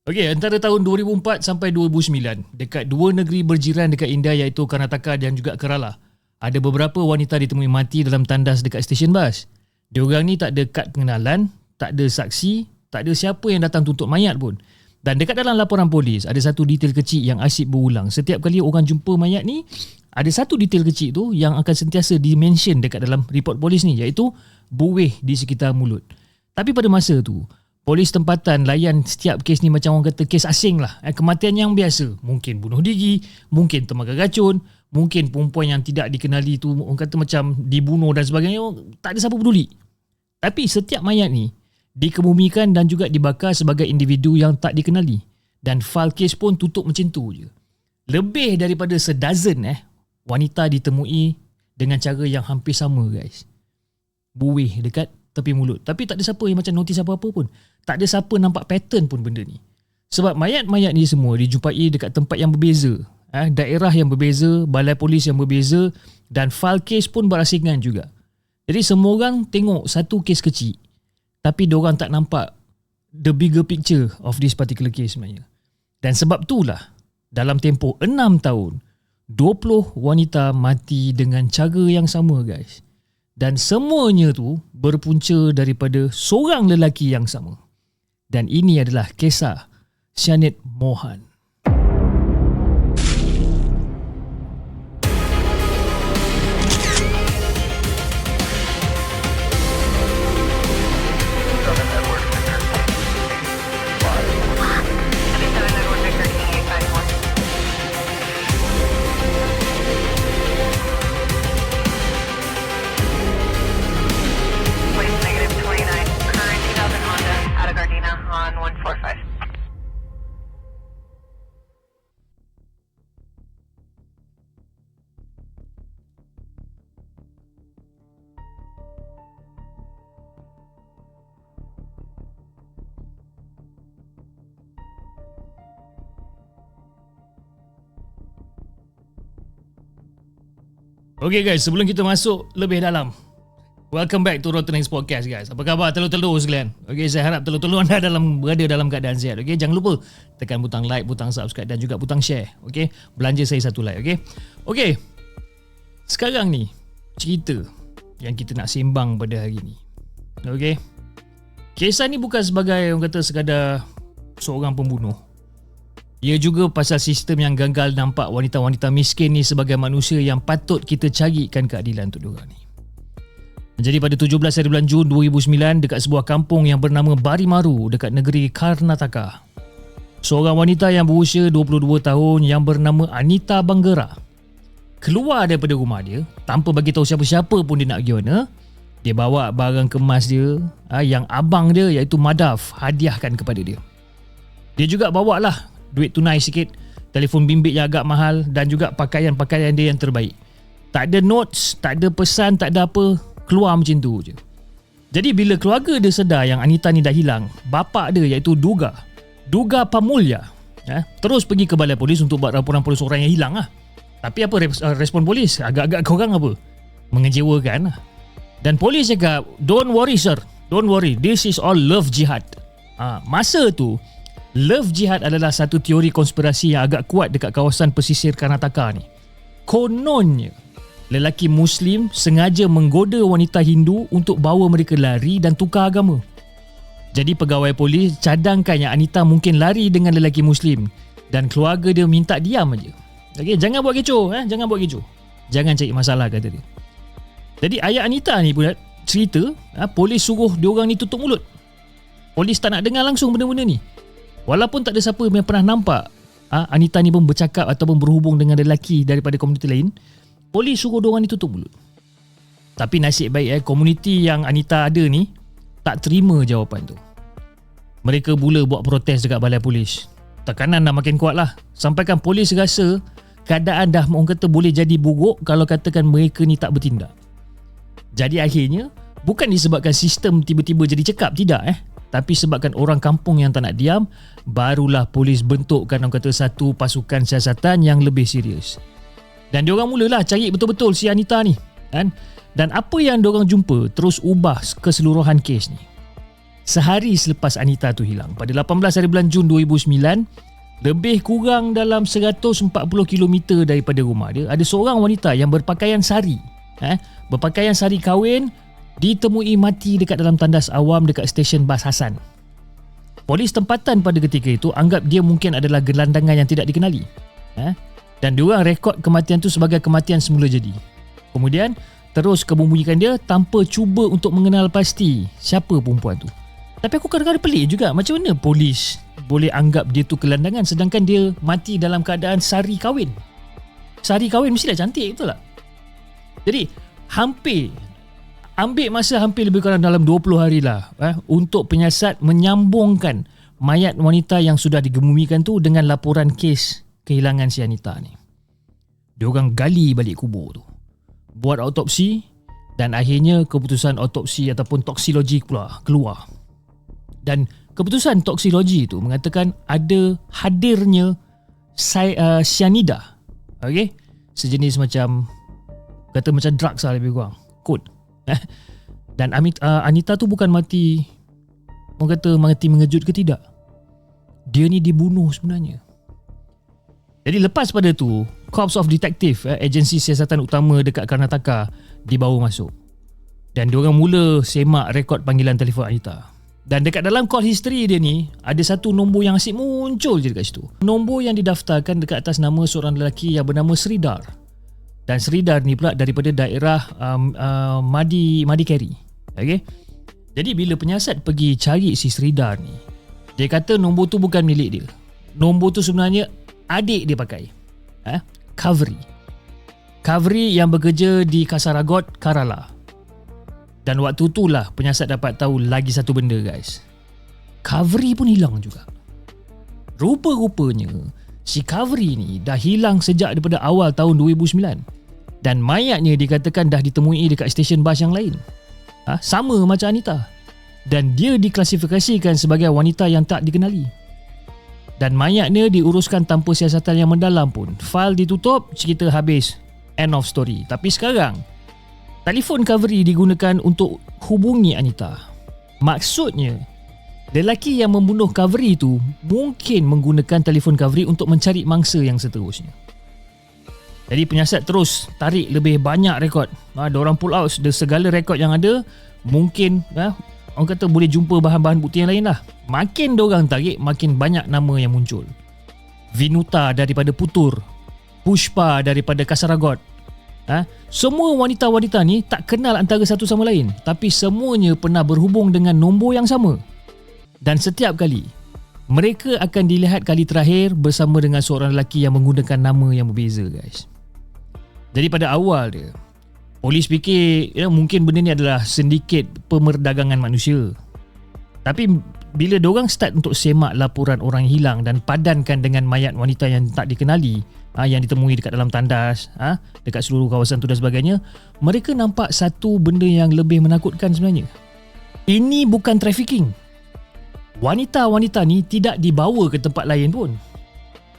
Okey, antara tahun 2004 sampai 2009, dekat dua negeri berjiran dekat India iaitu Karnataka dan juga Kerala, ada beberapa wanita ditemui mati dalam tandas dekat stesen bas. Diorang ni tak ada kad pengenalan, tak ada saksi, tak ada siapa yang datang tuntut mayat pun. Dan dekat dalam laporan polis, ada satu detail kecil yang asyik berulang. Setiap kali orang jumpa mayat ni, ada satu detail kecil tu yang akan sentiasa di-mention dekat dalam report polis ni, iaitu buih di sekitar mulut. Tapi pada masa tu, polis tempatan layan setiap kes ni macam orang kata kes asing lah. Kematian yang biasa. Mungkin bunuh diri, mungkin termakan racun, mungkin perempuan yang tidak dikenali tu orang kata macam dibunuh dan sebagainya. Tak ada siapa peduli. Tapi setiap mayat ni dikebumikan dan juga dibakar sebagai individu yang tak dikenali. Dan file kes pun tutup macam tu je. Lebih daripada sedozen wanita ditemui dengan cara yang hampir sama guys. Buih dekat tepi mulut. Tapi tak ada siapa yang macam notis apa-apa pun. Tak ada siapa nampak pattern pun benda ni. Sebab mayat-mayat ni semua dijumpai dekat tempat yang berbeza. Daerah yang berbeza, balai polis yang berbeza dan file kes pun berasingan juga. Jadi semua orang tengok satu kes kecil. Tapi diorang tak nampak the bigger picture of this particular case sebenarnya. Dan sebab itulah dalam tempoh 6 tahun, 20 wanita mati dengan cara yang sama guys. Dan semuanya tu berpunca daripada seorang lelaki yang sama. Dan ini adalah kisah Shanit Mohan. Okay guys, sebelum kita masuk lebih dalam, welcome back to Rotten Eggs Podcast guys. Apa khabar telur-telur sekalian? Okay, saya harap telur-telur anda berada dalam keadaan sihat. Okay, jangan lupa tekan butang like, butang subscribe dan juga butang share. Okay, belanja saya satu like. Okay, sekarang ni cerita yang kita nak sembang pada hari ni. Okay, kisah ni bukan sebagai orang kata sekadar seorang pembunuh. Ia juga pasal sistem yang gagal nampak wanita-wanita miskin ni sebagai manusia yang patut kita carikan keadilan untuk diorang ni. Jadi pada 17 hari bulan Jun 2009 dekat sebuah kampung yang bernama Barimaru dekat negeri Karnataka, seorang wanita yang berusia 22 tahun yang bernama Anita Banggera keluar daripada rumah dia tanpa bagi tahu siapa-siapa pun dia nak pergi mana. Dia bawa barang kemas dia yang abang dia iaitu Madhav hadiahkan kepada dia. Dia juga bawa lah duit tunai sikit, telefon bimbit yang agak mahal dan juga pakaian-pakaian dia yang terbaik. Tak ada notes, tak ada pesan, tak ada apa, keluar macam tu je. Jadi bila keluarga dia sedar yang Anita ni dah hilang, bapa dia iaitu Duga Pamulya terus pergi ke balai polis untuk buat laporan polis orang yang hilang lah. Tapi apa respon polis? Agak-agak korang apa? Mengecewakan lah. Dan polis cakap, don't worry sir, don't worry, this is all love jihad. Masa tu love jihad adalah satu teori konspirasi yang agak kuat dekat kawasan pesisir Karnataka ni. Kononnya, lelaki Muslim sengaja menggoda wanita Hindu untuk bawa mereka lari dan tukar agama. Jadi pegawai polis cadangkan yang Anita mungkin lari dengan lelaki Muslim dan keluarga dia minta diam aja. Okay, jangan buat kecoh, jangan buat kecoh. Jangan cari masalah, kata dia. Jadi ayah Anita ni pula cerita, polis suruh diorang ni tutup mulut. Polis tak nak dengar langsung benda-benda ni. Walaupun tak ada siapa yang pernah nampak Anita ni pun bercakap ataupun berhubung dengan lelaki daripada komuniti lain, polis suruh diorang ni tutup mulut. Tapi nasib baik komuniti yang Anita ada ni tak terima jawapan tu. Mereka mula buat protes dekat balai polis. Tekanan dah makin kuat lah, sampaikan polis rasa keadaan dah orang kata boleh jadi buruk kalau katakan mereka ni tak bertindak. Jadi akhirnya bukan disebabkan sistem tiba-tiba jadi cekap, tidak tapi sebabkan orang kampung yang tak nak diam, barulah polis bentukkan orang kata satu pasukan siasatan yang lebih serius. Dan diorang mulalah cari betul-betul si Anita ni, kan? Dan apa yang diorang jumpa terus ubah keseluruhan kes ni. sehari selepas Anita tu hilang. Pada 18 hari bulan Jun 2009, lebih kurang dalam 140 km daripada rumah dia, ada seorang wanita yang berpakaian sari, berpakaian sari kahwin, ditemui mati dekat dalam tandas awam dekat stesen bas Hassan. Polis tempatan pada ketika itu anggap dia mungkin adalah gelandangan yang tidak dikenali. Dan diorang rekod kematian tu sebagai kematian semula jadi. Kemudian terus kebumbunyikan dia tanpa cuba untuk mengenal pasti siapa perempuan tu. Tapi aku kadang-kadang pelik juga, macam mana polis boleh anggap dia tu gelandangan sedangkan dia mati dalam keadaan sari kahwin. Sari kahwin mestilah cantik, betul tak? Jadi ambil masa hampir lebih kurang dalam 20 hari lah untuk penyiasat menyambungkan mayat wanita yang sudah digemumikan tu dengan laporan kes kehilangan si Anita ni. Diorang gali balik kubur tu, buat autopsi, dan akhirnya keputusan autopsi ataupun toksikologi pula keluar. Dan keputusan toksikologi itu mengatakan ada hadirnya cyanida. Okey, sejenis macam drugs lah lebih kurang. Kod. Dan Anita tu bukan mati, orang kata mati mengejut ke tidak. Dia ni dibunuh sebenarnya. Jadi lepas pada tu, Corps of Detective, agensi siasatan utama dekat Karnataka, dibawa masuk. Dan diorang mula semak rekod panggilan telefon Anita. Dan dekat dalam call history dia ni, ada satu nombor yang asyik muncul je dekat situ. Nombor yang didaftarkan dekat atas nama seorang lelaki yang bernama Sridhar. Dan Sridhar ni pula daripada daerah Madikeri. Okay? Jadi bila penyiasat pergi cari si Sridhar ni, dia kata nombor tu bukan milik dia. Nombor tu sebenarnya adik dia pakai. Kavri yang bekerja di Kasaragot, Kerala. Dan waktu itulah penyiasat dapat tahu lagi satu benda, guys. Kavri pun hilang juga. Rupa-rupanya si Kavri ni dah hilang sejak daripada awal tahun 2009. Dan mayatnya dikatakan dah ditemui dekat stesen bas yang lain. Sama macam Anita. Dan dia diklasifikasikan sebagai wanita yang tak dikenali. Dan mayatnya diuruskan tanpa siasatan yang mendalam pun. Fail ditutup, cerita habis. End of story. Tapi sekarang, telefon Kavri digunakan untuk hubungi Anita. Maksudnya, lelaki yang membunuh Kavri itu mungkin menggunakan telefon Kavri untuk mencari mangsa yang seterusnya. Jadi penyiasat terus tarik lebih banyak rekod. Diorang pull out segala rekod yang ada. Mungkin orang kata boleh jumpa bahan-bahan bukti yang lain lah. Makin diorang tarik, makin banyak nama yang muncul. Vinuta daripada Putur, Pushpa daripada Kasaragot. Semua wanita-wanita ni tak kenal antara satu sama lain, tapi semuanya pernah berhubung dengan nombor yang sama. Dan setiap kali mereka akan dilihat kali terakhir bersama dengan seorang lelaki yang menggunakan nama yang berbeza, guys. Jadi pada awal dia, polis fikir mungkin benda ni adalah sindiket pemerdagangan manusia. Tapi bila diorang start untuk semak laporan orang hilang dan padankan dengan mayat wanita yang tak dikenali, yang ditemui dekat dalam tandas, dekat seluruh kawasan tu dan sebagainya, mereka nampak satu benda yang lebih menakutkan sebenarnya. Ini bukan trafficking. Wanita-wanita ni tidak dibawa ke tempat lain pun.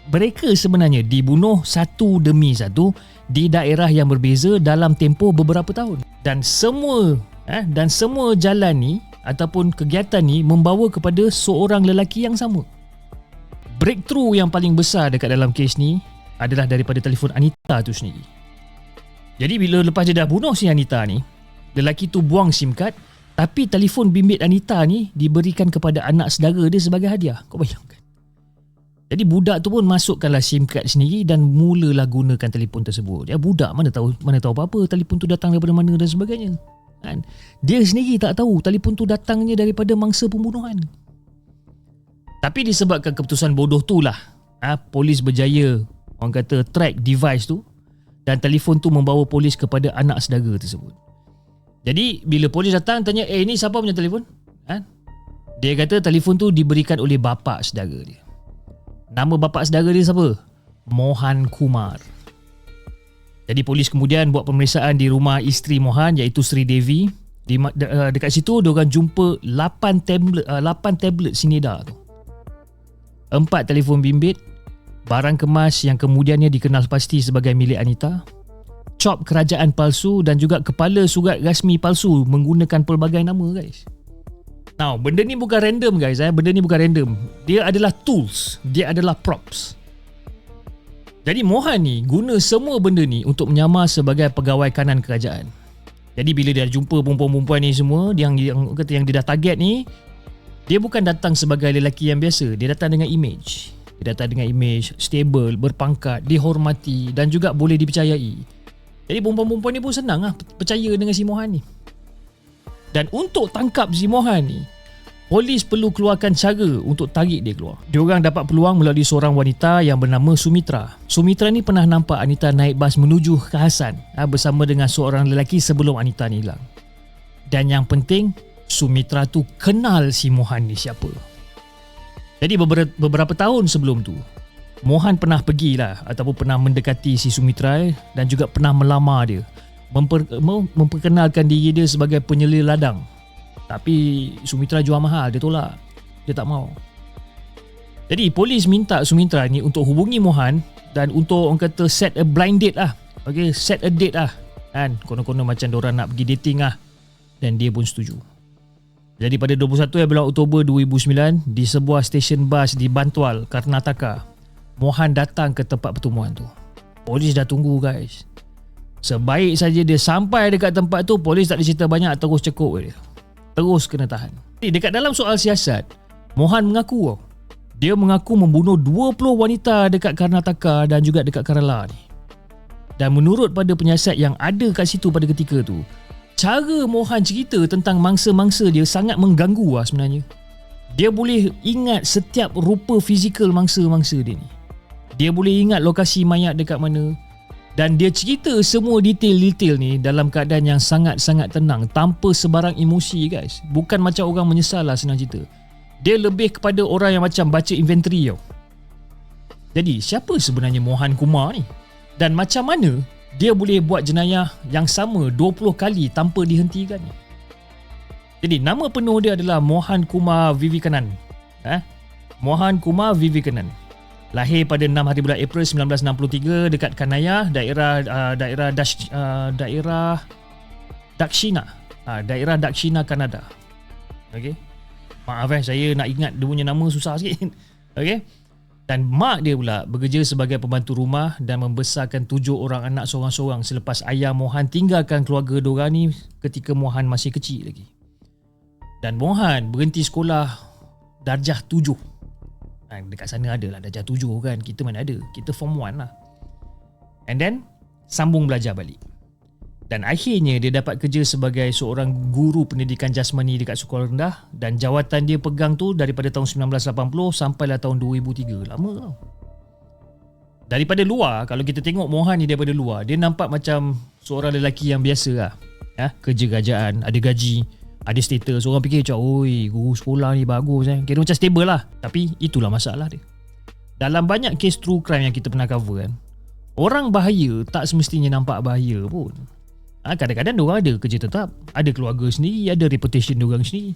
Mereka sebenarnya dibunuh satu demi satu di daerah yang berbeza dalam tempoh beberapa tahun. Dan semua jalan ni ataupun kegiatan ni membawa kepada seorang lelaki yang sama. Breakthrough yang paling besar dekat dalam kes ni adalah daripada telefon Anita tu sendiri. Jadi bila lepas dia dah bunuh si Anita ni, lelaki tu buang SIM card, tapi telefon bimbit Anita ni diberikan kepada anak saudara dia sebagai hadiah. Kau bayangkan. Jadi budak tu pun masukkanlah SIM card sendiri dan mulalah gunakan telefon tersebut. Budak mana tahu apa-apa, telefon tu datang daripada mana dan sebagainya. Kan? Dia sendiri tak tahu telefon tu datangnya daripada mangsa pembunuhan. Tapi disebabkan keputusan bodoh tu lah, polis berjaya, orang kata, track device tu, dan telefon tu membawa polis kepada anak saudara tersebut. Jadi bila polis datang tanya, ni siapa punya telefon? Dia kata telefon tu diberikan oleh bapa saudara dia. Nama bapa saudara dia siapa? Mohan Kumar. Jadi polis kemudian buat pemeriksaan di rumah isteri Mohan, iaitu Sri Devi. Dekat situ diorang jumpa 8 tablet Sinida tu, 4 telefon bimbit, barang kemas yang kemudiannya dikenal pasti sebagai milik Anita, cop kerajaan palsu dan juga kepala surat rasmi palsu menggunakan pelbagai nama, guys. Now, benda ni bukan random guys. Benda ni bukan random. Dia adalah tools. Dia adalah props. Jadi Mohan ni guna semua benda ni untuk menyamar sebagai pegawai kanan kerajaan. Jadi bila dia jumpa perempuan-perempuan ni semua, yang dia dah target ni, dia bukan datang sebagai lelaki yang biasa. Dia datang dengan image. Dia datang dengan image stable, berpangkat, dihormati dan juga boleh dipercayai. Jadi perempuan-perempuan ni pun senang lah percaya dengan si Mohan ni. Dan untuk tangkap si Mohan ni, polis perlu keluarkan cara untuk tarik dia keluar. Diorang dapat peluang melalui seorang wanita yang bernama Sumitra. Sumitra ni pernah nampak Anita naik bas menuju ke Hassan bersama dengan seorang lelaki sebelum Anita ni hilang. Dan yang penting, Sumitra tu kenal si Mohan ni siapa. Jadi beberapa tahun sebelum tu, Mohan pernah pergilah ataupun pernah mendekati si Sumitra dan juga pernah melamar dia. Memperkenalkan diri dia sebagai penyelir ladang. Tapi Sumitra jual mahal, dia tolak. Dia tak mau. Jadi polis minta Sumitra ni untuk hubungi Mohan dan untuk orang kata set a blind date lah. Okay, set a date lah. Kan, konon-konon macam diorang nak pergi dating lah. Dan dia pun setuju. Jadi pada 21 bulan Oktober 2009, di sebuah stesen bas di Bantual, Karnataka, Mohan datang ke tempat pertemuan tu. Polis dah tunggu guys. Sebaik saja dia sampai dekat tempat tu, polis tak ada cerita banyak, terus cekuk dia. Terus kena tahan. Dekat dalam soal siasat, Mohan mengaku dia mengaku membunuh 20 wanita dekat Karnataka dan juga dekat Kerala ni. Dan menurut pada penyiasat yang ada kat situ pada ketika tu, cara Mohan cerita tentang mangsa-mangsa dia sangat mengganggu sebenarnya. Dia boleh ingat setiap rupa fizikal mangsa-mangsa dia ni. Dia boleh ingat lokasi mayat dekat mana. Dan dia cerita semua detail-detail ni dalam keadaan yang sangat-sangat tenang, tanpa sebarang emosi guys. Bukan macam orang menyesal lah senang cerita. Dia lebih kepada orang yang macam baca inventory tau. Jadi siapa sebenarnya Mohan Kumar ni? Dan macam mana dia boleh buat jenayah yang sama 20 kali tanpa dihentikan ni? Jadi nama penuh dia adalah Mohan Kumar Vivekanan. Mohan Kumar Vivekanan. Lahir pada 6 hari bulan April 1963 dekat Kanaya, daerah Dakshina. Daerah Dakshina, Kanada. Okey. Maaf saya nak ingat dia punya nama susah sikit. Okey. Dan mak dia pula bekerja sebagai pembantu rumah dan membesarkan 7 orang anak seorang-seorang selepas ayah Mohan tinggalkan keluarga diorang ni ketika Mohan masih kecil lagi. Dan Mohan berhenti sekolah darjah 7. Dekat sana ada lah darjah 7 kan. Kita mana ada. Kita form 1 lah. And then sambung belajar balik. Dan akhirnya dia dapat kerja sebagai seorang guru pendidikan jasmani dekat sekolah rendah. Dan jawatan dia pegang tu daripada tahun 1980 sampailah tahun 2003. Lama tau. Daripada luar, kalau kita tengok Mohan ni daripada luar, dia nampak macam seorang lelaki yang biasa lah. Kerja kerajaan, ada gaji, ada status. Orang fikir macam, oi, guru sekolah ni bagus kira macam stable lah. Tapi itulah masalah dia. Dalam banyak kes true crime yang kita pernah cover kan, orang bahaya tak semestinya nampak bahaya pun. Kadang-kadang diorang ada kerja tetap, ada keluarga sendiri, ada reputation diorang sendiri.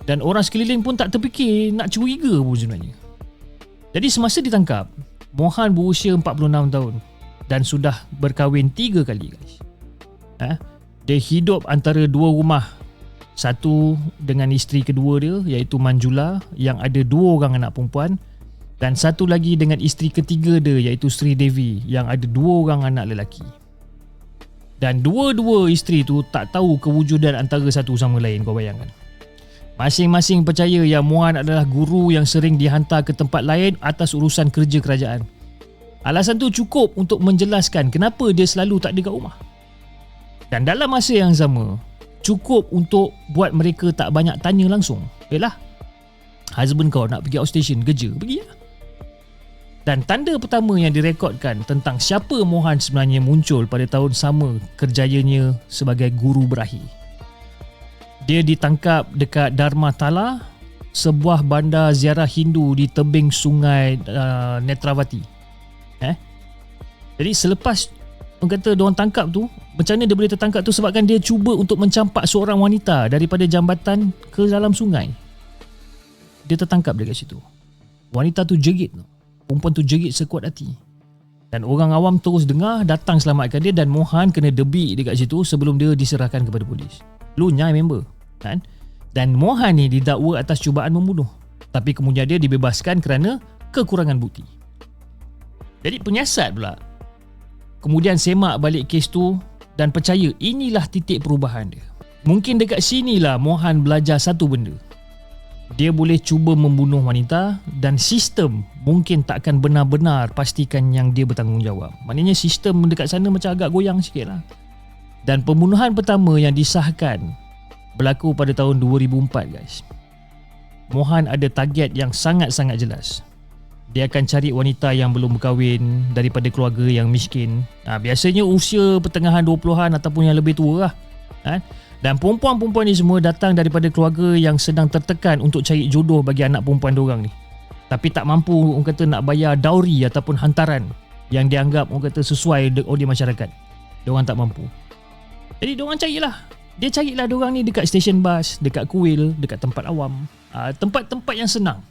Dan orang sekeliling pun tak terfikir nak curiga pun sebenarnya. Jadi semasa ditangkap, Mohan berusia 46 tahun dan sudah berkahwin 3 kali guys. Dia hidup antara 2 rumah. Satu dengan isteri kedua dia iaitu Manjula yang ada 2 orang anak perempuan, dan satu lagi dengan isteri ketiga dia iaitu Sri Devi yang ada 2 orang anak lelaki. Dan dua-dua isteri tu tak tahu kewujudan antara satu sama lain, kau bayangkan. Masing-masing percaya yang Mohan adalah guru yang sering dihantar ke tempat lain atas urusan kerja kerajaan. Alasan tu cukup untuk menjelaskan kenapa dia selalu tak ada kat rumah. Dan dalam masa yang sama, cukup untuk buat mereka tak banyak tanya langsung. Yalah, husband kau nak pergi outstation kerja, pergi lah. Dan tanda pertama yang direkodkan tentang siapa Mohan sebenarnya muncul pada tahun sama kerjayanya sebagai guru berakhir. Dia ditangkap dekat Dharmatala, sebuah bandar ziarah Hindu di tebing sungai Netravati. Jadi selepas orang kata diorang tangkap tu, macam mana dia boleh tertangkap tu? Sebabkan dia cuba untuk mencampak seorang wanita daripada jambatan ke dalam sungai. Dia tertangkap dekat situ. Wanita tu jerit tu. Perempuan tu jerit sekuat hati. Dan orang awam terus dengar, datang selamatkan dia, dan Mohan kena debik dekat situ sebelum dia diserahkan kepada polis. Lu nyai member kan? Dan Mohan ni didakwa atas cubaan membunuh. Tapi kemudian dia dibebaskan kerana kekurangan bukti. Jadi penyiasat pula kemudian semak balik kes tu dan percaya inilah titik perubahan dia. Mungkin dekat sinilah Mohan belajar satu benda. Dia boleh cuba membunuh wanita dan sistem mungkin takkan benar-benar pastikan yang dia bertanggungjawab. Maknanya sistem dekat sana macam agak goyang sikit lah. Dan pembunuhan pertama yang disahkan berlaku pada tahun 2004 guys. Mohan ada target yang sangat-sangat jelas. Dia akan cari wanita yang belum berkahwin daripada keluarga yang miskin. Biasanya usia pertengahan 20-an ataupun yang lebih tua lah. Dan perempuan-perempuan ni semua datang daripada keluarga yang sedang tertekan untuk cari jodoh bagi anak perempuan diorang ni. Tapi tak mampu orang kata nak bayar dowry ataupun hantaran yang dianggap orang kata sesuai oleh masyarakat. Diorang tak mampu. Jadi diorang carilah. Dia carilah diorang ni dekat stesen bas, dekat kuil, dekat tempat awam. Tempat-tempat yang senang.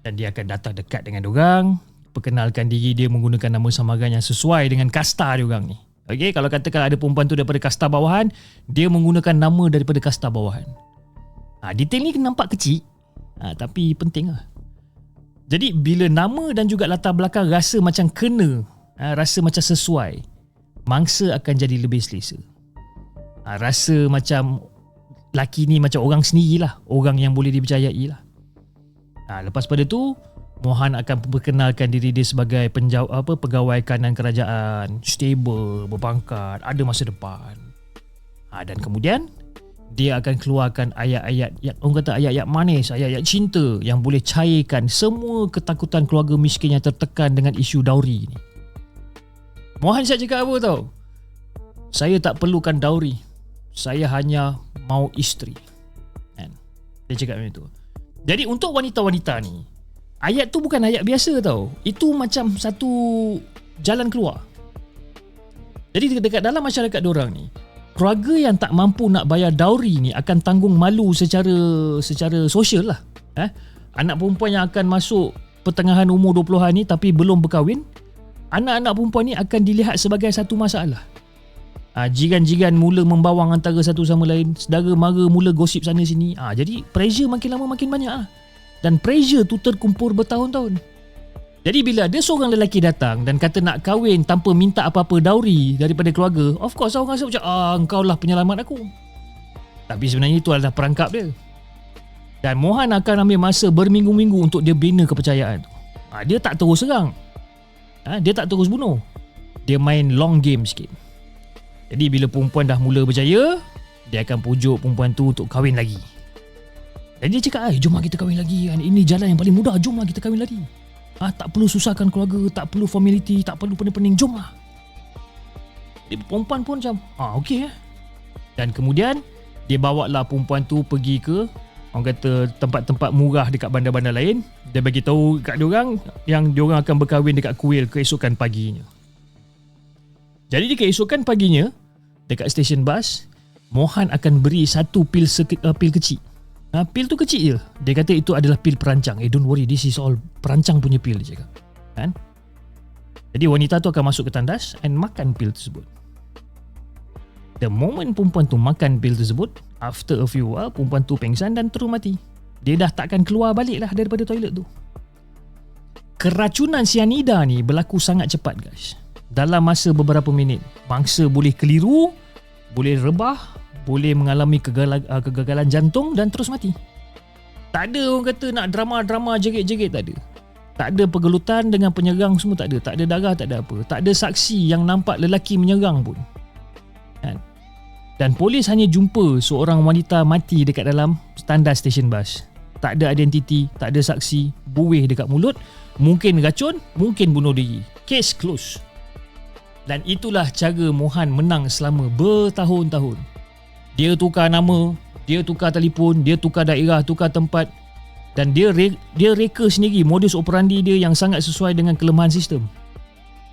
Dan dia akan datang dekat dengan diorang, perkenalkan diri dia menggunakan nama samaran yang sesuai dengan kasta diorang ni. Okey, kalau katakan ada perempuan tu daripada kasta bawahan, dia menggunakan nama daripada kasta bawahan. Detail ni nampak kecil, tapi penting lah. Jadi bila nama dan juga latar belakang rasa macam kena, rasa macam sesuai, mangsa akan jadi lebih selesa. Rasa macam laki ni macam orang sendirilah, orang yang boleh dipercayai lah. Lepas pada tu Mohan akan perkenalkan diri dia sebagai pegawai kanan kerajaan, stable, berpangkat, ada masa depan. Dan kemudian dia akan keluarkan ayat-ayat yang orang kata ayat-ayat manis, ayat-ayat cinta yang boleh cairkan semua ketakutan keluarga miskin yang tertekan dengan isu dowry ni. Mohan siap cakap apa tau? Saya tak perlukan dowry. Saya hanya mau isteri. Dia cakap macam tu. Jadi untuk wanita-wanita ni, ayat tu bukan ayat biasa tau. Itu macam satu jalan keluar. Jadi dekat dalam masyarakat diorang ni, keluarga yang tak mampu nak bayar dowry ni akan tanggung malu secara sosial lah. Anak perempuan yang akan masuk pertengahan umur 20-an ni tapi belum berkahwin, anak-anak perempuan ni akan dilihat sebagai satu masalah. Jiran-jiran mula membawang antara satu sama lain, saudara mara mula gosip sana sini. Jadi pressure makin lama makin banyak lah. Dan pressure tu terkumpul bertahun-tahun. Jadi bila ada seorang lelaki datang dan kata nak kahwin tanpa minta apa-apa dowry daripada keluarga, of course orang rasa macam engkau lah penyelamat aku. Tapi sebenarnya itu adalah perangkap dia. Dan Mohan akan ambil masa berminggu-minggu untuk dia bina kepercayaan tu. Dia tak terus serang. Dia tak terus bunuh. Dia main long game sikit. Jadi bila perempuan dah mula berjaya, dia akan pujuk perempuan tu untuk kahwin lagi. Dan dia cakap, jomlah kita kahwin lagi. Ini jalan yang paling mudah, jomlah kita kahwin lagi. Tak perlu susahkan keluarga, tak perlu formality, tak perlu pening-pening, jomlah. Jadi perempuan pun macam, okey. Dan kemudian, dia bawa lah perempuan tu pergi ke, orang kata tempat-tempat murah dekat bandar-bandar lain. Dia bagi tahu kat diorang yang diorang akan berkahwin dekat kuil keesokan paginya. Jadi di keesokan paginya, dekat stesen bas, Mohan akan beri satu pil kecil. Pil tu kecil je. Dia kata itu adalah pil perancang. Don't worry, this is all perancang punya pil, dia cakap. Jadi wanita tu akan masuk ke tandas and makan pil tersebut. The moment perempuan tu makan pil tersebut, after a few while, perempuan tu pengsan dan terus mati. Dia dah takkan keluar balik lah daripada toilet tu. Keracunan sianida ni berlaku sangat cepat guys. Dalam masa beberapa minit, mangsa boleh keliru, boleh rebah, boleh mengalami kegagalan jantung dan terus mati. Tak ada orang kata nak drama-drama jerit-jerit, tak ada. Tak ada pergelutan dengan penyerang semua, tak ada. Tak ada darah, tak ada apa. Tak ada saksi yang nampak lelaki menyerang pun. Dan polis hanya jumpa seorang wanita mati dekat dalam tandas stesen bas. Tak ada identiti, tak ada saksi, buih dekat mulut, mungkin racun, mungkin bunuh diri. Case close. Dan itulah cara Mohan menang selama bertahun-tahun. Dia tukar nama, dia tukar telefon, dia tukar daerah, tukar tempat. Dan dia reka sendiri modus operandi dia yang sangat sesuai dengan kelemahan sistem.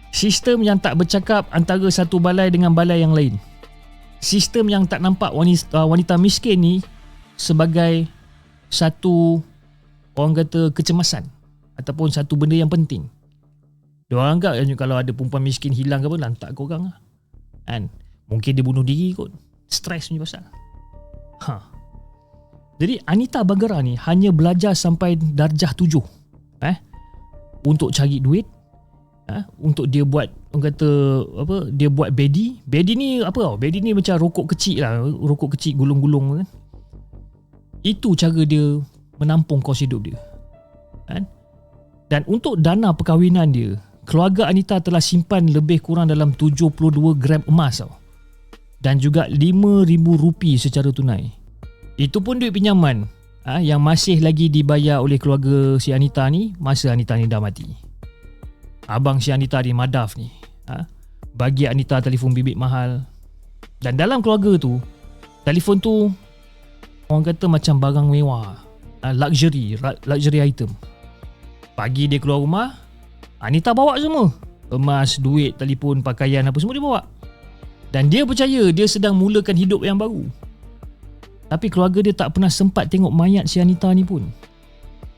Sistem yang tak bercakap antara satu balai dengan balai yang lain. Sistem yang tak nampak wanita miskin ni sebagai satu, orang kata, kecemasan ataupun satu benda yang penting. Diorang anggap kalau ada perempuan miskin hilang ke apa, lantak korang lah. Mungkin dia bunuh diri kot. Stres punya pasal. Jadi Anita Bagara ni hanya belajar sampai darjah 7 untuk cari duit, untuk dia buat, orang kata apa, dia buat bedi. Bedi ni apa tau? Bedi ni macam rokok kecil lah, rokok kecil gulung-gulung kan. Itu cara dia menampung kos hidup dia. Kan? Dan untuk dana perkahwinan dia, keluarga Anita telah simpan lebih kurang dalam 72 gram emas tau. Dan juga RM5,000 secara tunai. Itu pun duit pinjaman yang masih lagi dibayar oleh keluarga si Anita ni masa Anita ni dah mati. Abang si Anita ni, Madaf ni, bagi Anita telefon bimbit mahal. Dan dalam keluarga tu, telefon tu orang kata macam barang mewah, luxury item. Pagi dia keluar rumah, Anita bawa semua. Emas, duit, telefon, pakaian, apa semua dia bawa. Dan dia percaya dia sedang mulakan hidup yang baru. Tapi keluarga dia tak pernah sempat tengok mayat si Anita ni pun.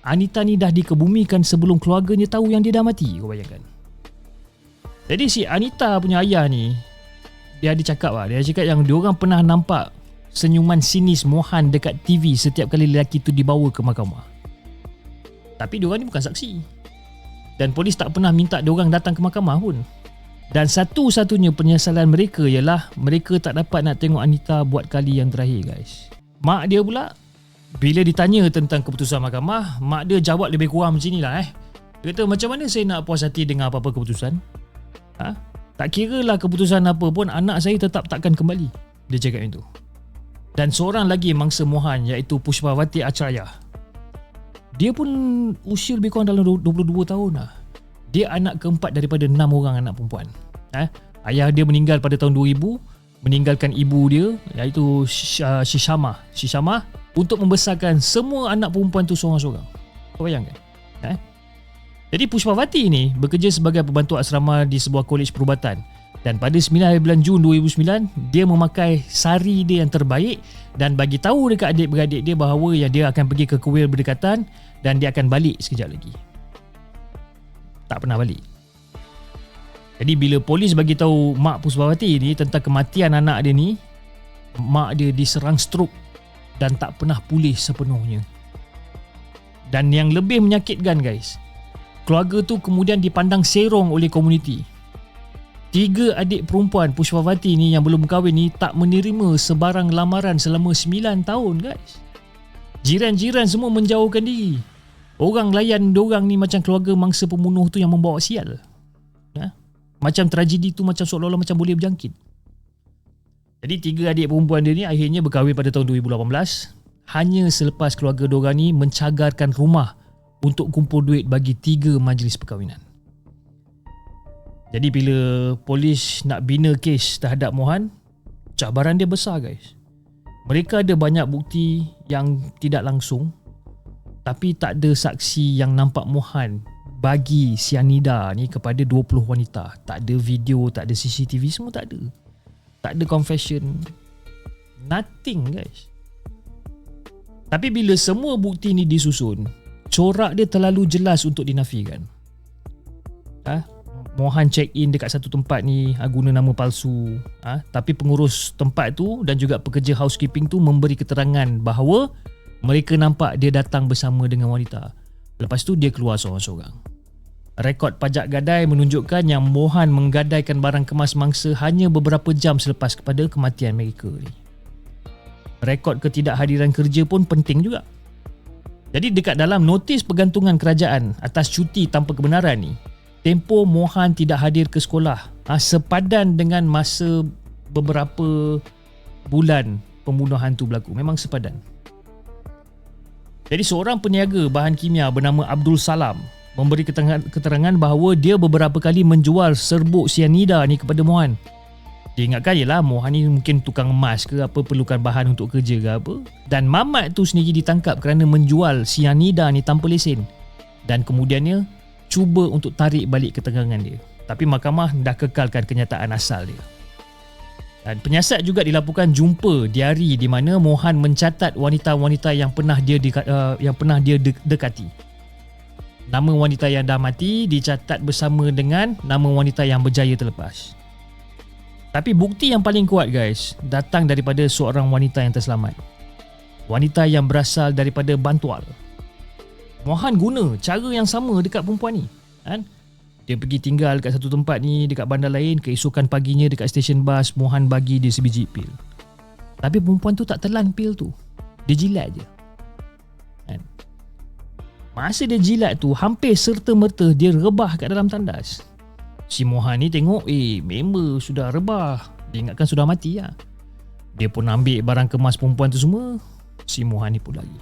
Anita ni dah dikebumikan sebelum keluarganya tahu yang dia dah mati, kau bayangkan. Jadi si Anita punya ayah ni, dia ada cakap yang diorang pernah nampak senyuman sinis Mohan dekat TV setiap kali lelaki tu dibawa ke mahkamah. Tapi diorang ni bukan saksi. Dan polis tak pernah minta diorang datang ke mahkamah pun. Dan satu-satunya penyesalan mereka ialah mereka tak dapat nak tengok Anita buat kali yang terakhir, guys. Mak dia pula, bila ditanya tentang keputusan mahkamah, mak dia jawab lebih kurang macam inilah. Dia kata, macam mana saya nak puas hati dengan apa-apa keputusan? Tak kira lah keputusan apa pun, anak saya tetap takkan kembali. Dia cakap itu. Dan seorang lagi mangsa Mohan, iaitu Pushpawati Acharya. Dia pun usia lebih kurang dalam 22 tahun lah. Dia anak keempat daripada 6 orang anak perempuan. Ayah dia meninggal pada tahun 2000, meninggalkan ibu dia iaitu Shishama untuk membesarkan semua anak perempuan tu seorang-seorang. Kau bayangkan? Jadi Pushpawati ni bekerja sebagai pembantu asrama di sebuah kolej perubatan. Dan pada 9 bulan Jun 2009, dia memakai sari dia yang terbaik dan bagi tahu dekat adik-beradik dia bahawa yang dia akan pergi ke kuil berdekatan dan dia akan balik sekejap lagi. Tak pernah balik. Jadi bila polis bagi tahu mak Pushpawati ni tentang kematian anak dia ni, mak dia diserang stroke dan tak pernah pulih sepenuhnya. Dan yang lebih menyakitkan, guys, keluarga tu kemudian dipandang serong oleh komuniti. 3 adik perempuan Pushpawati ni yang belum kahwin ni tak menerima sebarang lamaran selama 9 tahun, guys. Jiran-jiran semua menjauhkan diri. Orang layan diorang ni macam keluarga mangsa pembunuh tu yang membawa sial. Macam tragedi tu macam seolah-olah macam boleh berjangkit. Jadi 3 adik perempuan dia ni akhirnya berkahwin pada tahun 2018 hanya selepas keluarga diorang ni mencagarkan rumah untuk kumpul duit bagi 3 majlis perkahwinan. Jadi bila polis nak bina kes terhadap Mohan, cabaran dia besar, guys. Mereka ada banyak bukti yang tidak langsung, tapi tak ada saksi yang nampak Mohan bagi cyanida ni kepada 20 wanita. Tak ada video, tak ada CCTV, semua tak ada. Tak ada confession. Nothing, guys. Tapi bila semua bukti ni disusun, corak dia terlalu jelas untuk dinafikan. Mohan check in dekat satu tempat ni guna nama palsu. Tapi pengurus tempat tu dan juga pekerja housekeeping tu memberi keterangan bahawa mereka nampak dia datang bersama dengan wanita. Lepas tu dia keluar seorang-seorang. Rekod pajak gadai menunjukkan yang Mohan menggadaikan barang kemas mangsa hanya beberapa jam selepas kepada kematian mereka ni. Rekod ketidakhadiran kerja pun penting juga. Jadi dekat dalam notis pergantungan kerajaan atas cuti tanpa kebenaran ni, tempoh Mohan tidak hadir ke sekolah sepadan dengan masa beberapa bulan pembunuhan tu berlaku. Memang sepadan. Jadi seorang peniaga bahan kimia bernama Abdul Salam memberi keterangan bahawa dia beberapa kali menjual serbuk cyanida ni kepada Mohan. Dia ingatkan yelah Mohan ni mungkin tukang emas ke apa, perlukan bahan untuk kerja ke apa. Dan mamat tu sendiri ditangkap kerana menjual cyanida ni tanpa lesen. Dan kemudiannya cuba untuk tarik balik keterangan dia. Tapi mahkamah dah kekalkan kenyataan asal dia. Dan penyiasat juga dilaporkan jumpa diari di mana Mohan mencatat wanita-wanita yang pernah dia dekati. Nama wanita yang dah mati dicatat bersama dengan nama wanita yang berjaya terlepas. Tapi bukti yang paling kuat, guys, datang daripada seorang wanita yang terselamat. wanita yang berasal daripada Bantual. Mohan guna cara yang sama dekat perempuan ni, kan? Dia pergi tinggal dekat satu tempat ni, dekat bandar lain. Keesokan paginya dekat stesen bas, Mohan bagi dia sebiji pil. Tapi perempuan tu tak telan pil tu. Dia jilat je, kan? Masa dia jilat tu, hampir serta-merta dia rebah kat dalam tandas. Si Mohan ni tengok, member sudah rebah. Dia ingatkan sudah mati lah. Dia pun ambil barang kemas perempuan tu semua. Si Mohan ni pun lari.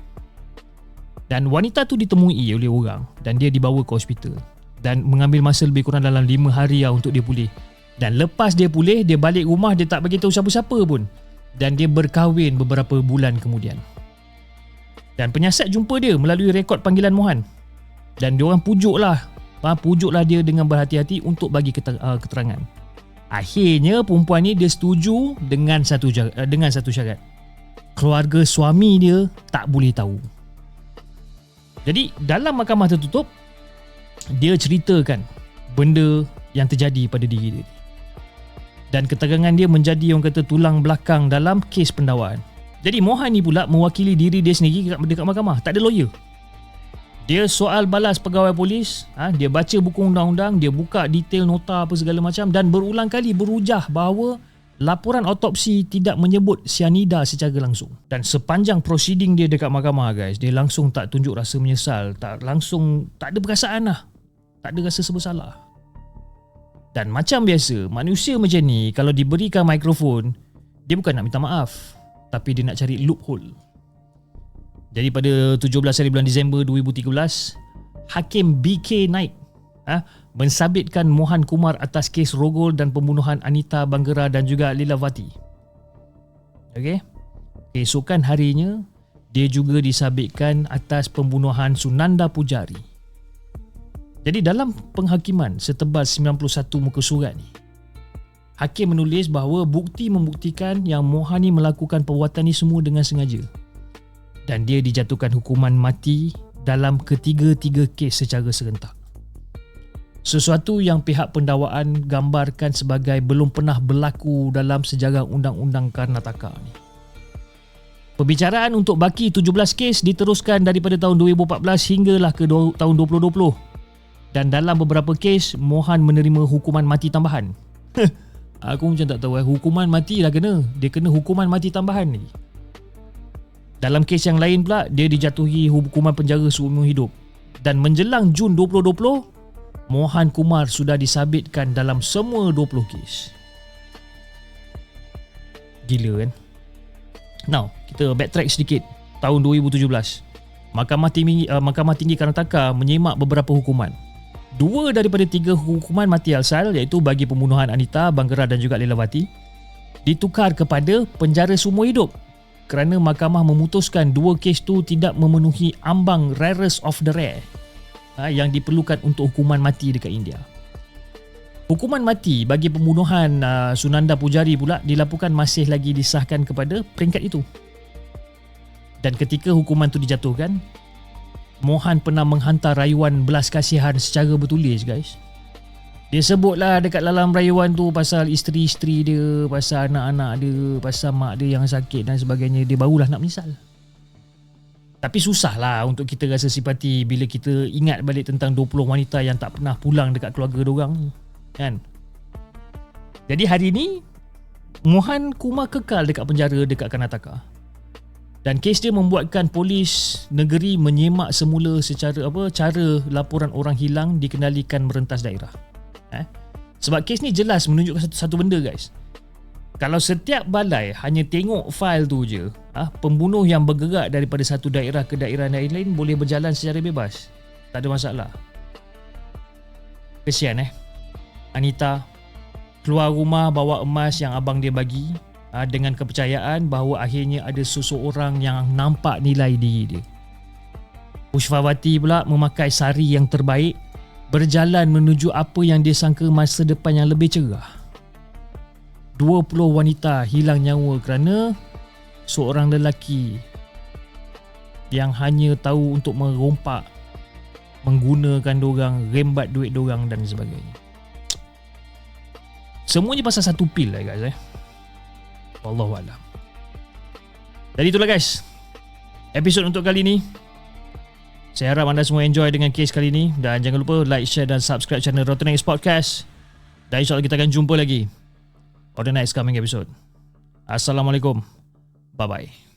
Dan wanita tu ditemui oleh orang dan dia dibawa ke hospital. Dan mengambil masa lebih kurang dalam 5 hari lah untuk dia pulih. Dan lepas dia pulih, dia balik rumah, dia tak bagi tahu siapa-siapa pun. Dan dia berkahwin beberapa bulan kemudian. Dan penyiasat jumpa dia melalui rekod panggilan Mohan. Dan diorang pujuklah dia dengan berhati-hati untuk bagi keterangan. Akhirnya perempuan ni dia setuju dengan satu syarat. Keluarga suami dia tak boleh tahu. Jadi dalam mahkamah tertutup, dia ceritakan benda yang terjadi pada diri dia. Dan keterangan dia menjadi orang kata tulang belakang dalam kes pendakwaan. Jadi Mohan ni pula mewakili diri dia sendiri dekat mahkamah. Tak ada lawyer. Dia soal balas pegawai polis. Dia baca buku undang-undang. Dia buka detail nota apa segala macam. Dan berulang kali berujah bahawa laporan autopsi tidak menyebut sianida secara langsung. Dan sepanjang prosiding dia dekat mahkamah guys, dia langsung tak tunjuk rasa menyesal. Tak ada perasaan lah. Tak ada rasa bersalah. Dan macam biasa, manusia macam ni kalau diberikan mikrofon, dia bukan nak minta maaf, tapi dia nak cari loophole. Jadi pada 17 hari bulan Disember 2013, Hakim BK Naik mensabitkan Mohan Kumar atas kes rogol dan pembunuhan Anita Banggera dan juga Lilavati. Okey. Keesokan harinya, dia juga disabitkan atas pembunuhan Sunanda Pujari. Jadi dalam penghakiman setebal 91 muka surat ni, hakim menulis bahawa bukti membuktikan yang Mohan ni melakukan perbuatan ni semua dengan sengaja. Dan dia dijatuhkan hukuman mati dalam ketiga-tiga kes secara serentak. Sesuatu yang pihak pendakwaan gambarkan sebagai belum pernah berlaku dalam sejarah undang-undang Karnataka ni. Perbicaraan untuk baki 17 kes diteruskan daripada tahun 2014 hinggalah ke tahun 2020. Dan dalam beberapa kes, Mohan menerima hukuman mati tambahan. Aku macam tak tahu hukuman mati dah kena. Dia kena hukuman mati tambahan ni. Dalam kes yang lain pula, dia dijatuhi hukuman penjara seumur hidup. Dan menjelang Jun 2020, Mohan Kumar sudah disabitkan dalam semua 20 kes. Gila kan? Now, kita backtrack sedikit. Tahun 2017, Mahkamah Tinggi Karnataka menyemak beberapa hukuman. 2 daripada 3 hukuman mati asal, iaitu bagi pembunuhan Anita Banggera dan juga Lilavati, ditukar kepada penjara seumur hidup kerana mahkamah memutuskan 2 kes tu tidak memenuhi ambang rarest of the rare yang diperlukan untuk hukuman mati dekat India. Hukuman mati bagi pembunuhan Sunanda Pujari pula dilaporkan masih lagi disahkan kepada peringkat itu. Dan ketika hukuman tu dijatuhkan, Mohan pernah menghantar rayuan belas kasihan secara bertulis guys. Dia sebutlah dekat dalam rayuan tu pasal isteri-isteri dia, pasal anak-anak dia, pasal mak dia yang sakit dan sebagainya. Dia barulah nak menyesal. Tapi susah lah untuk kita rasa simpati bila kita ingat balik tentang 20 wanita yang tak pernah pulang dekat keluarga diorang, kan? Jadi hari ni Mohan Kumar kekal dekat penjara dekat Karnataka. Dan kes dia membuatkan polis negeri menyemak semula cara laporan orang hilang dikendalikan merentas daerah. Sebab kes ni jelas menunjukkan satu benda guys. Kalau setiap balai hanya tengok fail tu je, pembunuh yang bergerak daripada satu daerah ke daerah lain boleh berjalan secara bebas. Tak ada masalah. Kesian Anita keluar rumah bawa emas yang abang dia bagi, dengan kepercayaan bahawa akhirnya ada seseorang yang nampak nilai diri dia. Pushpawati pula memakai sari yang terbaik, berjalan menuju apa yang dia sangka masa depan yang lebih cerah. 20 wanita hilang nyawa kerana seorang lelaki yang hanya tahu untuk merompak, menggunakan dorang, rembat duit dorang dan sebagainya. Semuanya pasal satu pil lah guys. Wallahualam. Jadi itulah guys, episod untuk kali ni. Saya harap anda semua enjoy dengan case kali ni. Dan jangan lupa like, share dan subscribe channel Rotten Eggs Podcast. Dan insyaAllah kita akan jumpa lagi on the next coming episode. Assalamualaikum. Bye-bye.